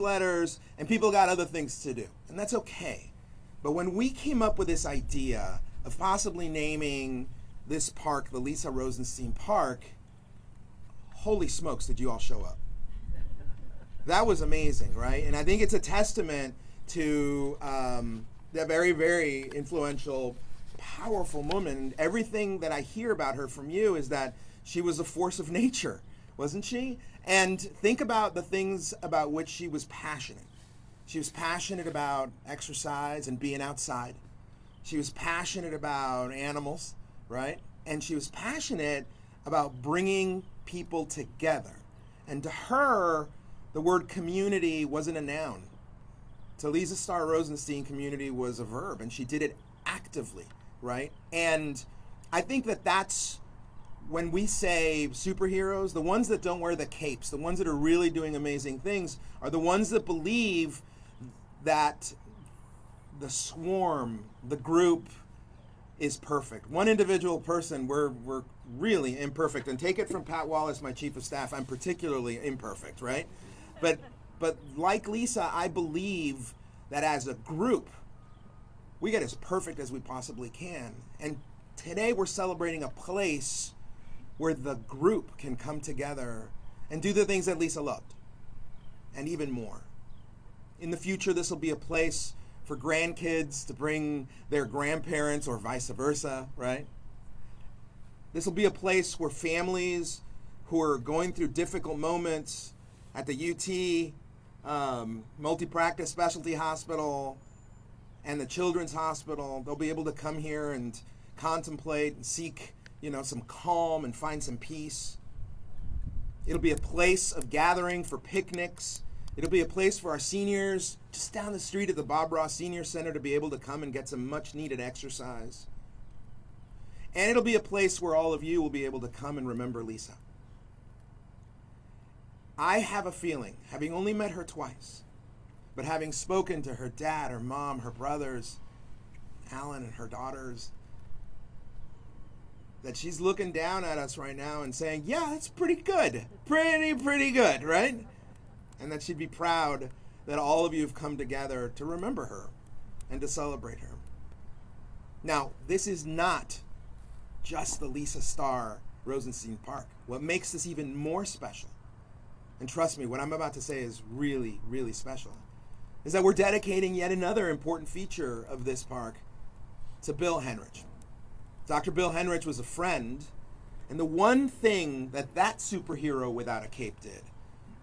letters, and people got other things to do, and that's okay. But when we came up with this idea of possibly naming this park the Lisa Rosenstein Park, holy smokes, did you all show up? That was amazing, right? And I think it's a testament to that very, very influential, powerful woman. And everything that I hear about her from you is that she was a force of nature, wasn't she? And think about the things about which she was passionate. She was passionate about exercise and being outside. She was passionate about animals, right? And she was passionate about bringing people together. And to her, the word community wasn't a noun. To Lisa Starr Rosenstein, community was a verb, and she did it actively, right? And I think that that's when we say superheroes, the ones that don't wear the capes, the ones that are really doing amazing things, are the ones that believe that the swarm, the group, is perfect. One individual person, we're really imperfect. And take it from Pat Wallace, my chief of staff, I'm particularly imperfect, right? But like Lisa, I believe that as a group, we get as perfect as we possibly can. And today we're celebrating a place where the group can come together and do the things that Lisa loved, and even more. In the future, this will be a place for grandkids to bring their grandparents or vice versa, right? This will be a place where families who are going through difficult moments at the UT, multi-practice specialty hospital, and the children's hospital, they'll be able to come here and contemplate and seek, some calm and find some peace. It'll be a place of gathering for picnics. It'll be a place for our seniors just down the street at the Bob Ross Senior Center to be able to come and get some much needed exercise. And it'll be a place where all of you will be able to come and remember Lisa. I have a feeling, having only met her twice, but having spoken to her dad, her mom, her brothers, Alan and her daughters, that she's looking down at us right now and saying, yeah, that's pretty good. Pretty good, right? And that she'd be proud that all of you have come together to remember her and to celebrate her. Now, this is not just the Lisa Starr Rosenstein Park. What makes this even more special, and trust me, what I'm about to say is really, really special, is that we're dedicating yet another important feature of this park to Bill Henrich. Dr. Bill Henrich was a friend, and the one thing that superhero without a cape did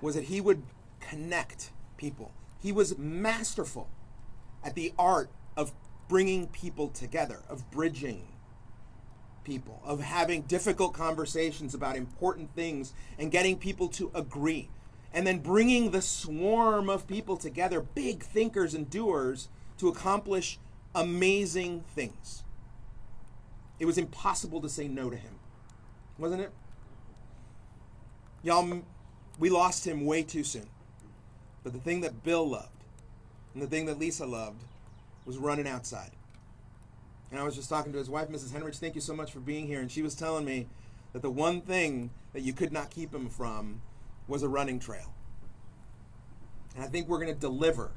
was that he would connect people. He was masterful at the art of bringing people together, of bridging people, of having difficult conversations about important things and getting people to agree, and then bringing the swarm of people together, big thinkers and doers, to accomplish amazing things. It was impossible to say no to him, wasn't it? Y'all, we lost him way too soon. But the thing that Bill loved and the thing that Lisa loved was running outside. And I was just talking to his wife, Mrs. Henrich, thank you so much for being here. And she was telling me that the one thing that you could not keep him from was a running trail. And I think we're going to deliver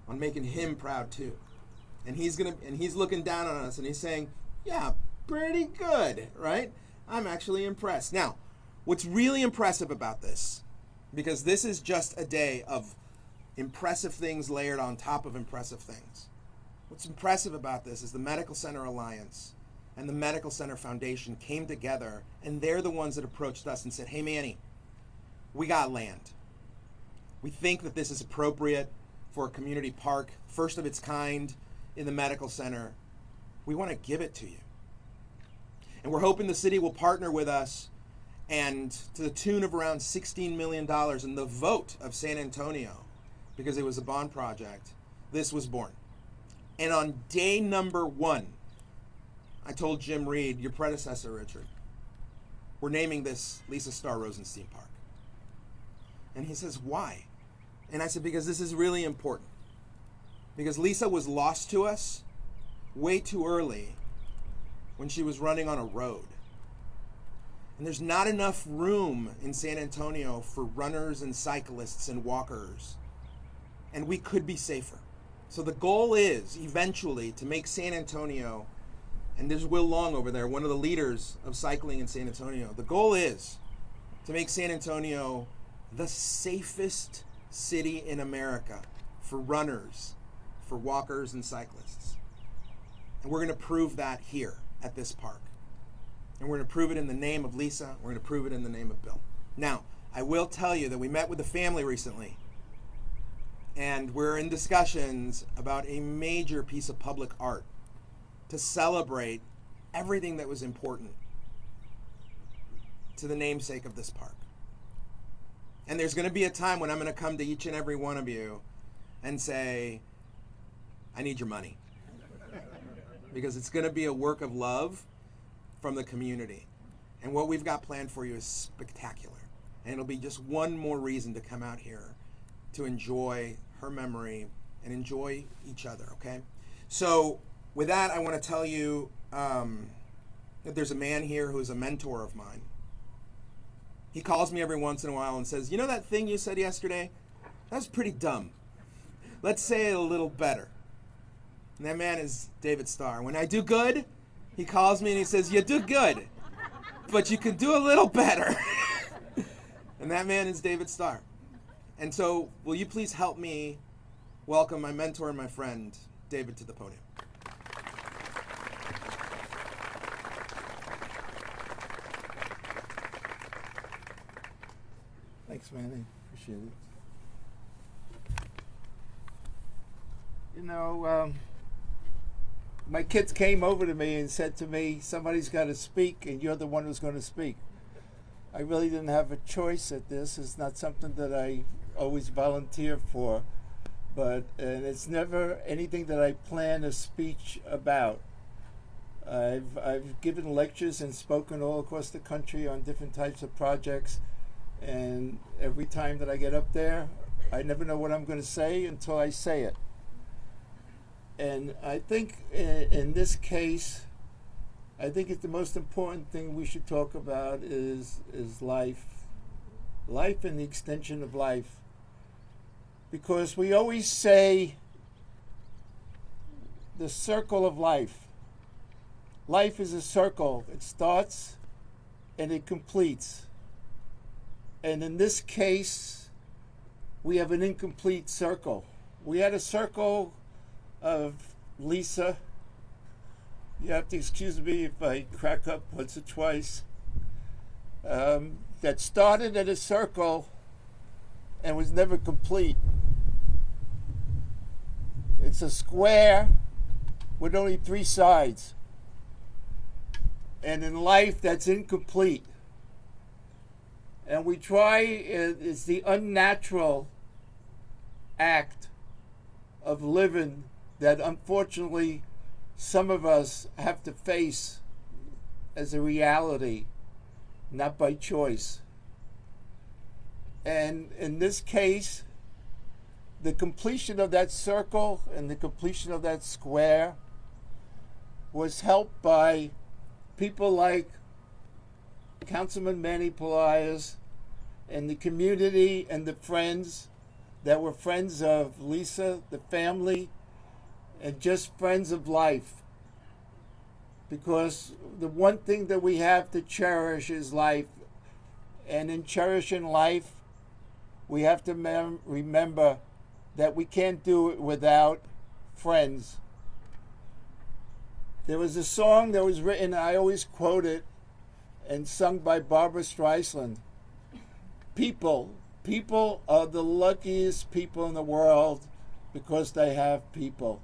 on making him proud too. And he's looking down on us and he's saying, yeah, pretty good, right? I'm actually impressed. Now, what's really impressive about this, because this is just a day of impressive things layered on top of impressive things. What's impressive about this is the Medical Center Alliance and the Medical Center Foundation came together, and they're the ones that approached us and said, hey, Manny, we got land. We think that this is appropriate for a community park, first of its kind in the medical center. We want to give it to you. And we're hoping the city will partner with us, and to the tune of around $16 million in the vote of San Antonio, because it was a bond project, this was born. And on day number 1, I told Jim Reed, your predecessor, Richard, we're naming this Lisa Starr Rosenstein Park. And he says, why? And I said, because this is really important. Because Lisa was lost to us way too early when she was running on a road. And there's not enough room in San Antonio for runners and cyclists and walkers and we could be safer. So the goal is eventually to make San Antonio, and there's Will Long over there, one of the leaders of cycling in San Antonio. The goal is to make San Antonio the safest city in America for runners, for walkers and cyclists. And we're going to prove that here at this park. And we're going to prove it in the name of Lisa. We're going to prove it in the name of Bill. Now, I will tell you that we met with the family recently, and we're in discussions about a major piece of public art to celebrate everything that was important to the namesake of this park. And there's going to be a time when I'm going to come to each and every one of you and say, I need your money. Because it's going to be a work of love from the community. And what we've got planned for you is spectacular. And it'll be just one more reason to come out here to enjoy her memory and enjoy each other, okay? So with that, I want to tell you that there's a man here who's a mentor of mine. He calls me every once in a while and says, you know that thing you said yesterday? That was pretty dumb. Let's say it a little better. And that man is David Starr. When I do good, he calls me and he says, you do good, but you can do a little better. And that man is David Starr. And so will you please help me welcome my mentor and my friend, David, to the podium. Thanks, man. I appreciate it. You know, my kids came over to me and said to me, somebody's got to speak, and you're the one who's going to speak. I really didn't have a choice at this. It's not something that I always volunteer for, but and it's never anything that I plan a speech about. I've given lectures and spoken all across the country on different types of projects, and every time that I get up there, I never know what I'm going to say until I say it. And I think in this case, I think it's the most important thing we should talk about is life. Life and the extension of life. Because we always say the circle of life. Life is a circle. It starts and it completes. And in this case, we have an incomplete circle. We had a circle of Lisa. You have to excuse me if I crack up once or twice. That started at a circle and was never complete. It's a square with only 3 sides. And in life, that's incomplete. And we try, it's the unnatural act of living that unfortunately some of us have to face as a reality, not by choice. And in this case, the completion of that circle and the completion of that square was helped by people like Councilman Manny Pelaez and the community and the friends that were friends of Lisa, the family, and just friends of life. Because the one thing that we have to cherish is life. And in cherishing life, we have to remember that we can't do it without friends. There was a song that was written, I always quote it, and sung by Barbara Streisand. People are the luckiest people in the world because they have people.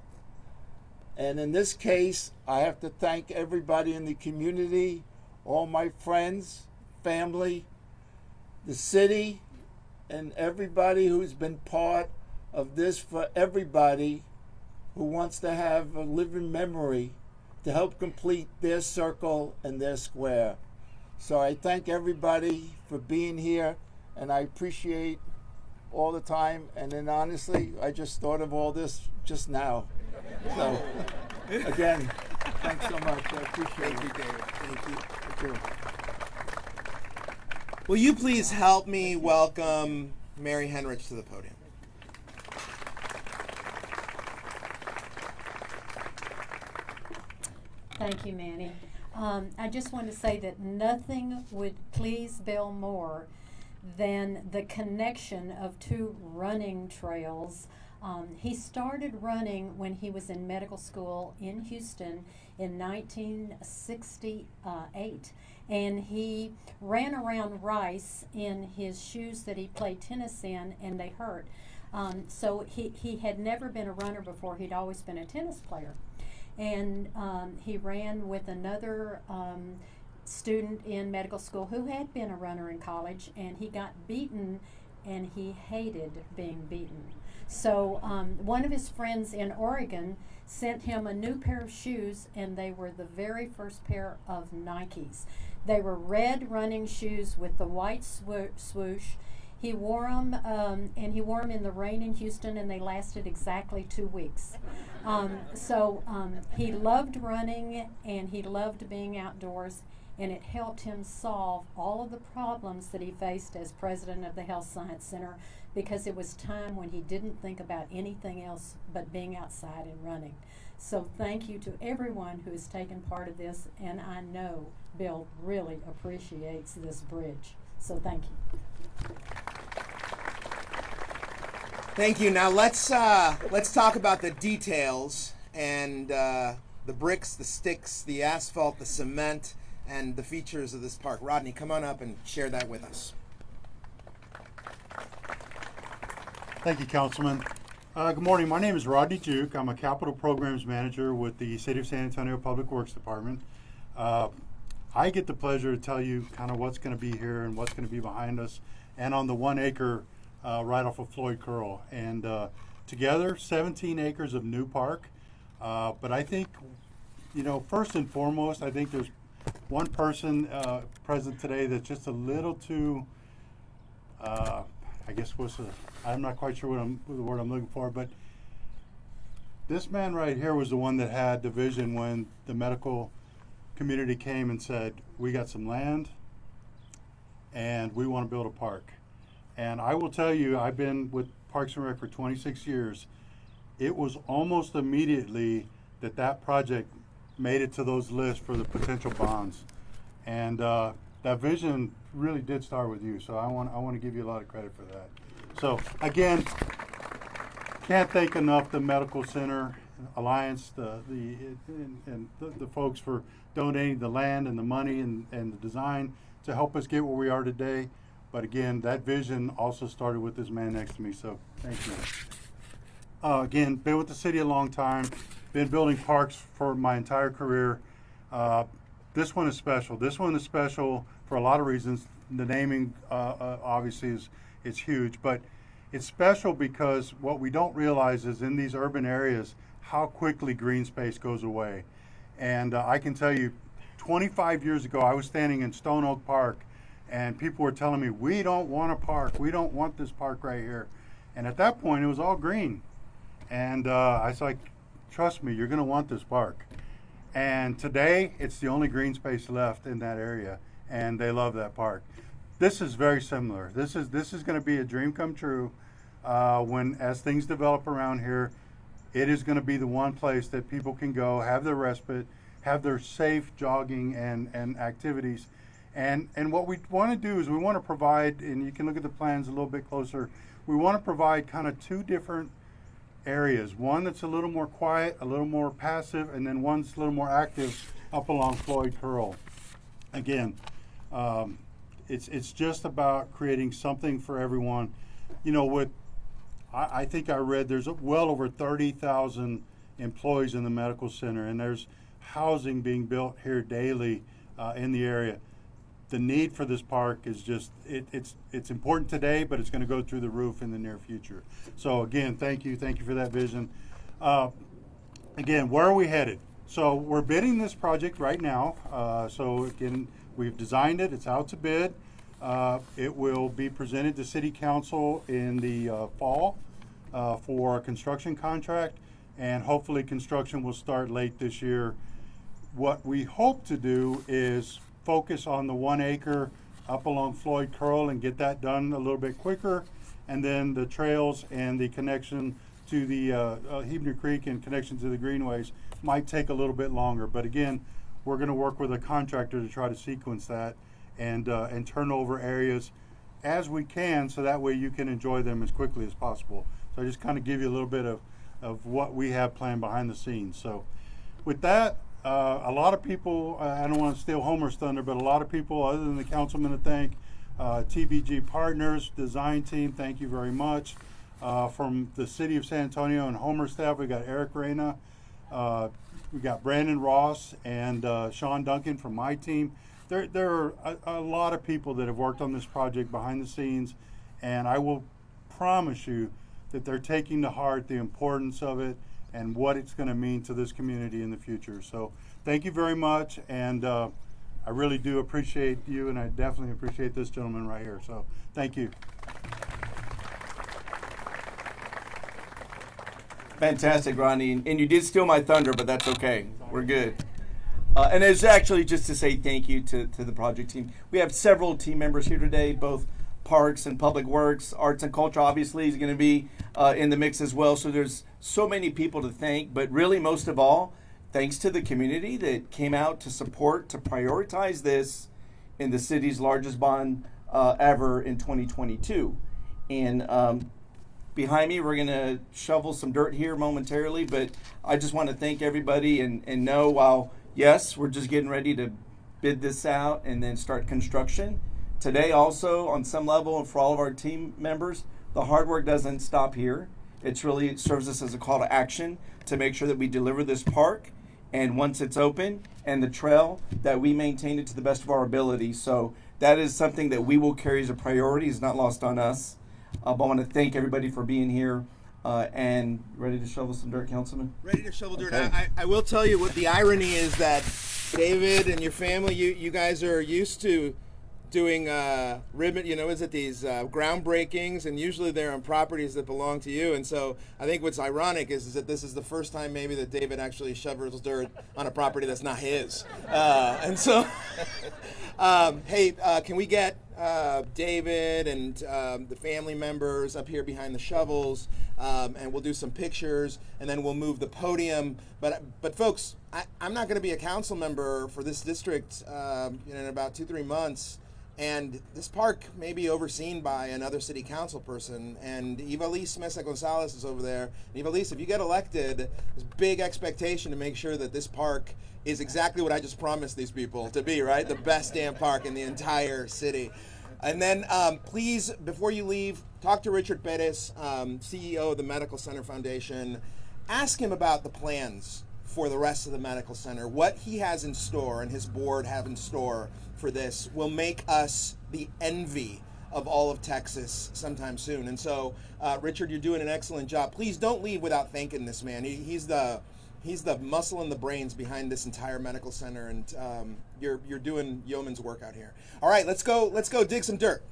And in this case, I have to thank everybody in the community, all my friends, family, the city, and everybody who's been part of this, for everybody who wants to have a living memory to help complete their circle and their square. So I thank everybody for being here, and I appreciate all the time. And then honestly, I just thought of all this just now. So again, thanks so much. I appreciate it. Thank you, David. Thank you. Thank you. Will you please help me welcome Mary Henrich to the podium? Thank you, Manny. I just want to say that nothing would please Bill more than the connection of two running trails. He started running when he was in medical school in Houston in 1968, and he ran around Rice in his shoes that he played tennis in, and they hurt. So he had never been a runner before. He'd always been a tennis player. And he ran with another student in medical school who had been a runner in college, and he got beaten, and he hated being beaten. So one of his friends in Oregon sent him a new pair of shoes, and they were the very first pair of Nikes. They were red running shoes with the white swoosh. He wore them, and he wore them in the rain in Houston, and they lasted exactly 2 weeks. So he loved running, and he loved being outdoors, and it helped him solve all of the problems that he faced as president of the Health Science Center, because it was time when he didn't think about anything else but being outside and running. So thank you to everyone who has taken part of this, and I know Bill really appreciates this bridge. So thank you. Thank you. Now let's talk about the details and the bricks, the sticks, the asphalt, the cement, and the features of this park. Rodney, come on up and share that with us. Thank you, Councilman. Good morning. My name is Rodney Juke. I'm a Capital Programs Manager with the City of San Antonio Public Works Department. I get the pleasure to tell you kind of what's going to be here and what's going to be behind us, and on the 1 acre right off of Floyd Curl. And together, 17 acres of new park. But I think, first and foremost, I think there's one person present today that's just a little too, I'm not quite sure what the word I'm looking for, but this man right here was the one that had the vision when the medical community came and said, we got some land and we want to build a park. And I will tell you, I've been with Parks and Rec for 26 years. It was almost immediately that project made it to those lists for the potential bonds. And that vision really did start with you. So I want to give you a lot of credit for that. So again, can't thank enough the Medical Center Alliance, the folks for donating the land and the money and the design to help us get where we are today. But again, that vision also started with this man next to me, so thank you. Again, been with the city a long time, been building parks for my entire career. This one is special. This one is special for a lot of reasons. The naming obviously is huge, but it's special because what we don't realize is in these urban areas how quickly green space goes away. And I can tell you, 25 years ago, I was standing in Stone Oak Park, and people were telling me, we don't want a park. We don't want this park right here. And at that point, it was all green. And I was like, trust me, you're going to want this park. And today, it's the only green space left in that area, and they love that park. This is very similar. This is going to be a dream come true as things develop around here. It is going to be the one place that people can go, have their respite, have their safe jogging and activities. And what we want to do is we want to provide, and you can look at the plans a little bit closer, we want to provide kind of two different areas. One that's a little more quiet, a little more passive, and then one's a little more active up along Floyd Curl. Again, it's just about creating something for everyone. I think I read there's well over 30,000 employees in the medical center, and there's housing being built here daily in the area. The need for this park is just, it's important today, but it's going to go through the roof in the near future. So again, thank you for that vision. Again, where are we headed? So we're bidding this project right now. So again, we've designed it, it's out to bid. It will be presented to City Council in the fall for a construction contract, and hopefully construction will start late this year. What we hope to do is focus on the 1 acre up along Floyd Curl and get that done a little bit quicker, and then the trails and the connection to the Hebner Creek and connection to the Greenways might take a little bit longer. But again, we're going to work with a contractor to try to sequence that and turn over areas as we can, so that way you can enjoy them as quickly as possible. So I just kind of give you a little bit of what we have planned behind the scenes. So with that, a lot of people, I don't want to steal Homer's thunder, but a lot of people other than the councilman to thank, TBG Partners, design team, thank you very much. From the city of San Antonio and Homer staff, we got Eric Reyna, we got Brandon Ross and Sean Duncan from my team. There are a lot of people that have worked on this project behind the scenes, and I will promise you that they're taking to heart the importance of it and what it's going to mean to this community in the future. So thank you very much, and I really do appreciate you, and I definitely appreciate this gentleman right here. So thank you. Fantastic, Rodney. And you did steal my thunder, but that's okay. We're good. And it's actually just to say thank you to the project team. We have several team members here today, both Parks and Public Works. Arts and Culture obviously is going to be in the mix as well. So there's so many people to thank, but really most of all, thanks to the community that came out to support, to prioritize this in the city's largest bond ever in 2022. And behind me, we're going to shovel some dirt here momentarily, but I just want to thank everybody and know while, yes, we're just getting ready to bid this out and then start construction. Today also, on some level, and for all of our team members, the hard work doesn't stop here. It serves us as a call to action to make sure that we deliver this park, and once it's open, and the trail, that we maintain it to the best of our ability. So that is something that we will carry as a priority. It's not lost on us. But I want to thank everybody for being here. And ready to shovel some dirt, Councilman? Ready to shovel dirt. Okay. I will tell you what the irony is, that David and your family, you guys are used to doing ribbon, is it these groundbreakings, and usually they're on properties that belong to you. And so I think what's ironic is that this is the first time maybe that David actually shovels dirt on a property that's not his. And so, hey, can we get David and the family members up here behind the shovels, and we'll do some pictures, and then we'll move the podium. But folks, I'm not going to be a council member for this district in about 2-3 months. And this park may be overseen by another city council person. And Ivalis Mesa Gonzalez is over there. And Ivalis, if you get elected, there's big expectation to make sure that this park is exactly what I just promised these people to be, right? The best damn park in the entire city. And then please, before you leave, talk to Richard Perez, CEO of the Medical Center Foundation. Ask him about the plans for the rest of the medical center. What he has in store and his board have in store for this will make us the envy of all of Texas sometime soon. And so, Richard, you're doing an excellent job. Please don't leave without thanking this man. He's the muscle and the brains behind this entire medical center, and you're doing yeoman's work out here. All right, let's go dig some dirt.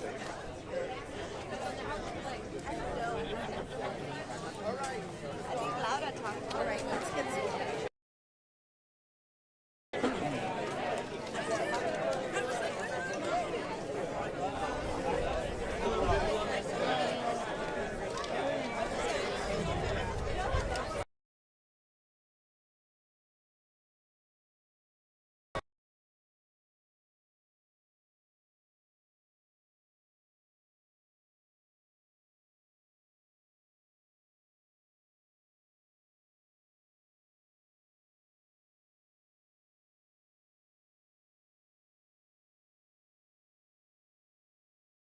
favor.